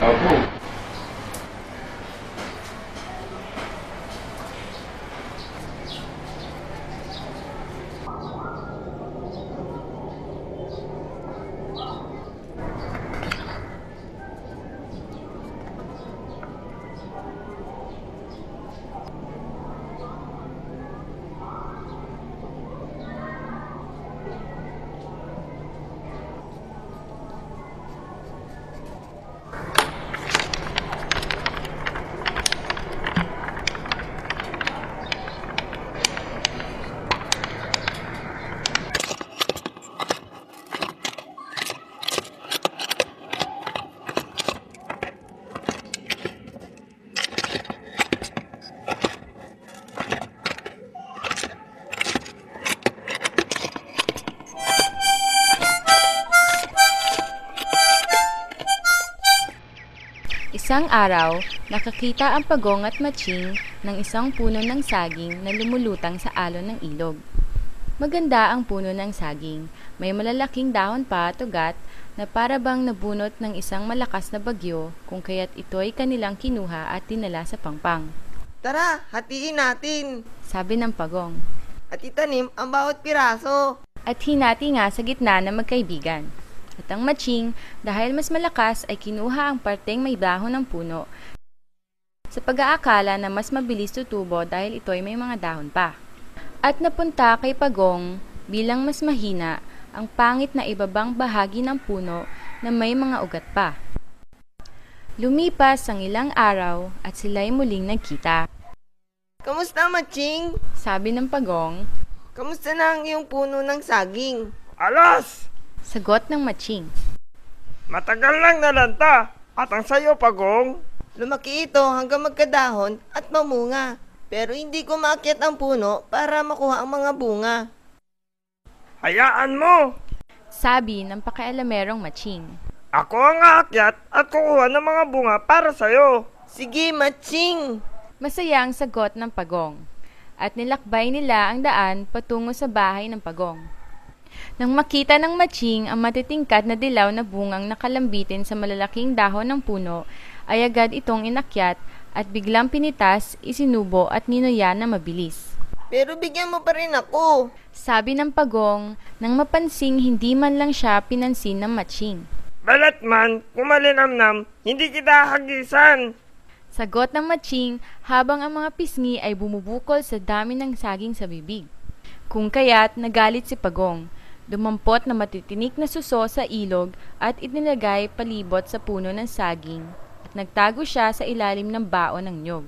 Opo. Isang araw, nakakita ang Pagong at Matching ng isang puno ng saging na lumulutang sa alon ng ilog. Maganda ang puno ng saging. May malalaking dahon pa at ugat na para bang nabunot ng isang malakas na bagyo kung kaya't ito'y kanilang kinuha at dinala sa pangpang. Tara, hatiin natin. Sabi ng Pagong. At itanim ang bawat piraso. At hinati nga sa gitna ng magkaibigan. At ang Matching, dahil mas malakas ay kinuha ang parteng may dahon ng puno sa pag-aakala na mas mabilis tutubo dahil ito'y may mga dahon pa. At napunta kay Pagong bilang mas mahina ang pangit na ibabang bahagi ng puno na may mga ugat pa. Lumipas ang ilang araw at sila'y muling nagkita. Kamusta, Matching? Sabi ng Pagong. Kamusta na ang iyong puno ng saging? Alas! Sagot ng Matching. Matagal lang nalanta. At ang sayo, Pagong? Lumaki ito hanggang magkadahon at mamunga. Pero hindi ko maakyat ang puno para makuha ang mga bunga. Hayaan mo! Sabi ng pakialamerong Matching. Ako ang aakyat at kukuha ng mga bunga para sayo. Sige, Matching! Masaya ang sagot ng Pagong. At nilakbay nila ang daan patungo sa bahay ng Pagong. Nang makita ng Matching ang matitingkad na dilaw na bungang nakalambitin sa malalaking dahon ng puno, ay agad itong inakyat at biglang pinitas, isinubo at ninuya na mabilis. Pero bigyan mo pa rin ako. Sabi ng Pagong nang mapansing hindi man lang siya pinansin ng Matching. Balat man, kumalinamnam, hindi kita hagisan. Sagot ng Matching habang ang mga pisngi ay bumubukol sa dami ng saging sa bibig. Kung kaya't nagalit si Pagong. Dumampot na matitinik na suso sa ilog at inilagay palibot sa puno ng saging at nagtago siya sa ilalim ng baon ng niyog.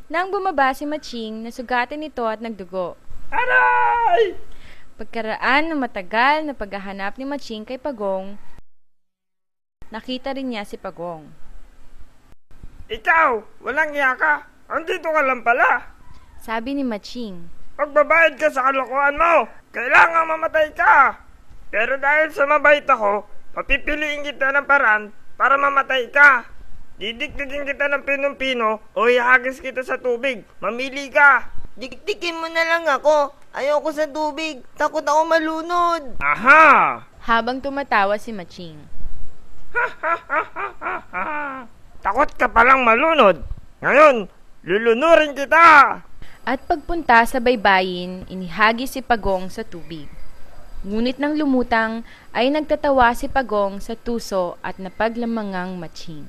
Nang bumaba si Matching, nasugatan ito at nagdugo. Aray! Pagkaraan ng matagal na paghahanap ni Matching kay Pagong, nakita rin niya si Pagong. Ikaw, walang iya ka. Andito ka lang pala. Sabi ni Matching. Pagbabayad ka sa kalokohan mo, kailangang mamatay ka. Pero dahil sa mabait ako, papipiliin kita ng paraan para mamatay ka. Didikdikin kita ng pinong-pino o ihagis kita sa tubig. Mamili ka. Diktikin mo na lang ako. Ayoko sa tubig. Takot ako malunod. Aha! Habang tumatawa si Matching. Takot ka palang malunod. Ngayon, lulunurin kita. At pagpunta sa baybayin, inihagi si Pagong sa tubig. Ngunit nang lumutang, ay nagtatawa si Pagong sa tuso at napaglamangang Matching.